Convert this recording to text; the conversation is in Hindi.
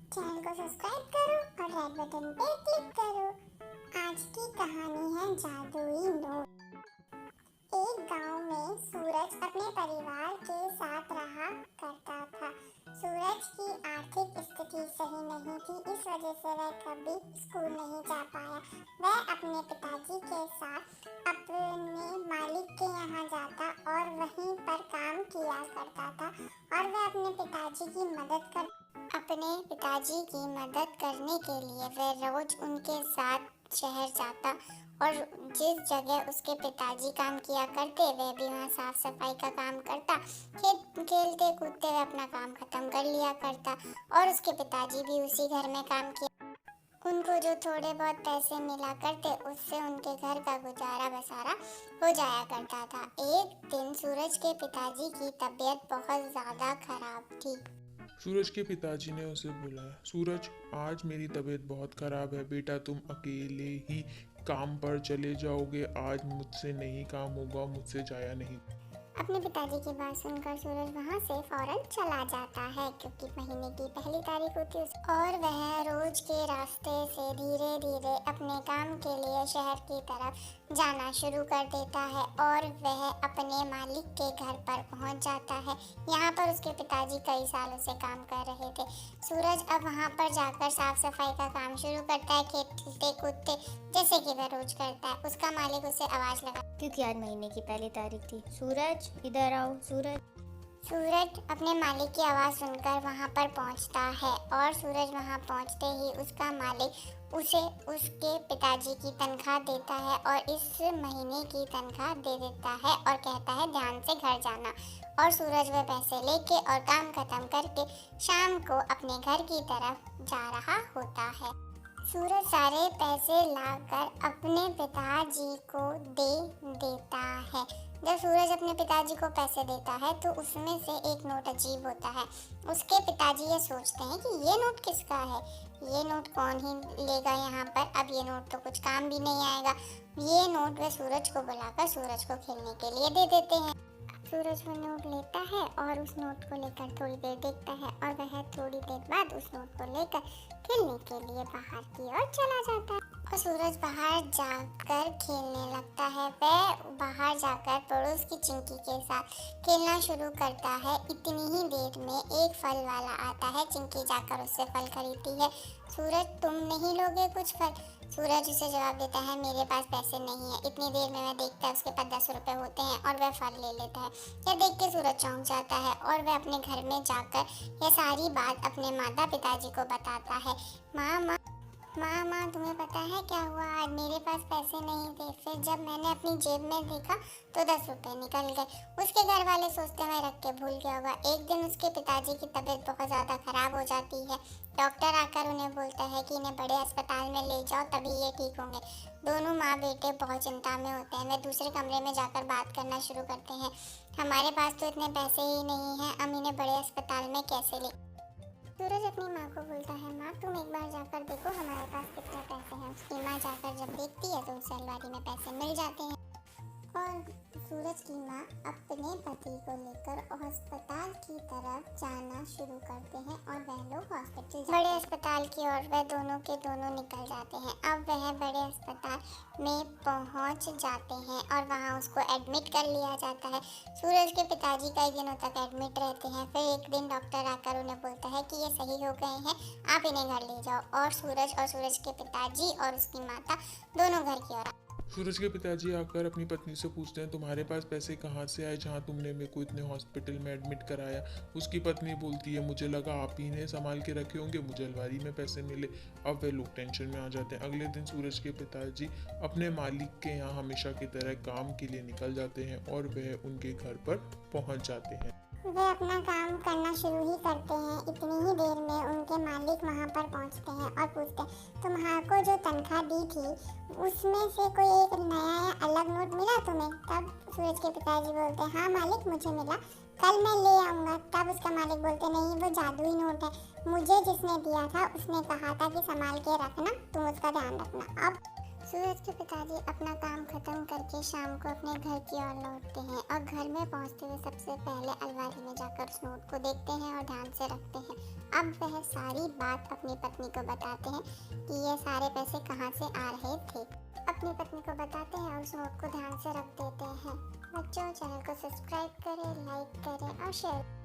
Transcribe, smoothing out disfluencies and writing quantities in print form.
चैनल को सब्सक्राइब करो और रेड बटन पे क्लिक करो। आज की कहानी है जादुई नोट। एक गांव में सूरज अपने परिवार के साथ रहा करता था। सूरज की आर्थिक स्थिति सही नहीं थी, इस वजह से वह कभी स्कूल नहीं जा पाया। वह अपने पिताजी के साथ अपने मालिक के यहाँ जाता और वहीं पर काम किया करता था और वह अपने पिताजी की मदद करने के लिए वह रोज उनके साथ शहर जाता और जिस जगह उसके पिताजी काम किया करते वह भी वहाँ साफ सफाई का काम करता। खेलते कूदते वह अपना काम खत्म कर लिया करता और उसके पिताजी भी उसी घर में काम किया। उनको जो थोड़े बहुत पैसे मिला करते उससे उनके घर का गुजारा बसारा हो जाया करता था। एक दिन सूरज के पिताजी की तबीयत बहुत ज़्यादा खराब थी। सूरज के पिताजी ने उसे बुलाया। सूरज, आज मेरी तबीयत बहुत खराब है बेटा, तुम अकेले ही काम पर चले जाओगे। आज मुझसे नहीं काम होगा, मुझसे जाया नहीं। अपने पिताजी की बात सुनकर सूरज वहाँ से फौरन चला जाता है क्योंकि महीने की पहली तारीख होती है और वह रोज के रास्ते से धीरे धीरे अपने काम के लिए शहर की तरफ जाना शुरू कर देता है और वह अपने मालिक के घर पर पहुँच जाता है। यहाँ पर उसके पिताजी कई सालों से काम कर रहे थे। सूरज अब वहाँ पर जाकर साफ सफाई का काम शुरू करता है, खेलते कूदते जैसे कि वह रोज करता है। उसका मालिक उसे आवाज लगा क्योंकि आज महीने की पहली तारीख थी। सूरज, इधर आओ। सूरज अपने मालिक की आवाज़ सुनकर वहां पर पहुंचता है और सूरज वहां पहुंचते ही उसका मालिक उसे उसके पिताजी की तनख्वाह देता है और इस महीने की तनख्वाह दे देता है और कहता है ध्यान से घर जाना। और सूरज वह पैसे लेके और काम खत्म करके शाम को अपने घर की तरफ जा रहा होता है। सूरज सारे पैसे लाकर अपने पिताजी को दे देता है। जब सूरज अपने पिताजी को पैसे देता है तो उसमें से एक नोट अजीब होता है। उसके पिताजी ये सोचते हैं कि ये नोट किसका है, ये नोट कौन ही लेगा यहाँ पर, अब ये नोट तो कुछ काम भी नहीं आएगा। ये नोट वे सूरज को बुलाकर सूरज को खेलने के लिए दे देते हैं। सूरज वो नोट लेता है और उस नोट को लेकर थोड़ी देर देखता है और वह थोड़ी देर बाद उस नोट को लेकर खेलने के लिए बाहर की ओर चला जाता है और सूरज बाहर जाकर खेलने लगता है। वह बाहर जाकर पड़ोस की चिंकी के साथ खेलना शुरू करता है। इतनी ही देर में एक फल वाला आता है। चिंकी जाकर उससे फल खरीदती है। सूरज, तुम नहीं लोगे कुछ फल? सूरज उसे जवाब देता है मेरे पास पैसे नहीं है। इतनी देर में वह देखता है उसके पास 10 रुपए होते हैं और वह फल ले लेता है। यह देख के सूरज चौंक जाता है और वह अपने घर में जाकर यह सारी बात अपने माता पिताजी को बताता है। माँ, तुम्हें पता है क्या हुआ? आज मेरे पास पैसे नहीं थे। फिर जब मैंने अपनी जेब में देखा तो 10 रुपए निकल गए। उसके घर वाले सोचते मैं रख के भूल गया होगा। एक दिन उसके पिताजी की तबीयत बहुत ज़्यादा खराब हो जाती है। डॉक्टर आकर उन्हें बोलता है कि इन्हें बड़े अस्पताल में ले जाओ, तभी ये ठीक होंगे। दोनों माँ बेटे बहुत चिंता में होते हैं। वे दूसरे कमरे में जाकर बात करना शुरू करते हैं। हमारे पास तो इतने पैसे ही नहीं हैं, हम इन्हें बड़े अस्पताल में कैसे ले? सूरज अपनी माँ को बोलता है माँ, तुम एक बार जाकर देखो हमारे पास कितने पैसे हैं। उसकी माँ जाकर जब देखती है तो उसे अलमारी में पैसे मिल जाते हैं और सूरज की माँ अपने पति को लेकर अस्पताल की तरफ जाना शुरू करते हैं और वह लोग हॉस्पिटल बड़े अस्पताल की ओर वह दोनों के दोनों निकल जाते हैं। अब वह बड़े अस्पताल में पहुंच जाते हैं और वहां उसको एडमिट कर लिया जाता है। सूरज के पिताजी कई दिनों तक एडमिट रहते हैं। फिर एक दिन डॉक्टर आकर उन्हें बोलता है कि ये सही हो गए हैं, आप इन्हें घर ले जाओ। और सूरज के पिताजी और उसकी माता दोनों घर की ओर। सूरज के पिताजी आकर अपनी पत्नी से पूछते हैं तुम्हारे पास पैसे कहाँ से आए जहाँ तुमने मेरे को इतने हॉस्पिटल में एडमिट कराया। उसकी पत्नी बोलती है मुझे लगा आप ही ने संभाल के रखे होंगे, मुझे अलमारी में पैसे मिले। अब वे लोग टेंशन में आ जाते हैं। अगले दिन सूरज के पिताजी अपने मालिक के यहाँ हमेशा की तरह काम के लिए निकल जाते हैं और वह उनके घर पर पहुँच जाते हैं। वे अपना काम करना शुरू ही करते हैं। इतनी ही देर में उनके मालिक वहाँ पर पहुँचते हैं और पूछते हैं तुम्हारे जो तनख्वाह दी थी उसमें से कोई एक नया या अलग नोट मिला तुम्हें? तब सूरज के पिताजी बोलते हैं हाँ मालिक, मुझे मिला, कल मैं ले आऊँगा। तब उसका मालिक बोलते नहीं, वो जादुई नोट है, मुझे जिसने दिया था उसने कहा था कि संभाल के रखना, तुम उसका ध्यान रखना। अब सूरज के पिताजी अपना काम खत्म करके शाम को अपने घर की ओर लौटते हैं और घर में पहुंचते हुए सबसे पहले अलमारी में जाकर उस नोट को देखते हैं और ध्यान से रखते हैं। अब वह सारी बात अपनी पत्नी को बताते हैं कि ये सारे पैसे कहाँ से आ रहे थे। अपनी पत्नी को बताते हैं और उस नोट को ध्यान से रख देते हैं। बच्चों, चैनल को सब्सक्राइब करें, लाइक करें और शेयर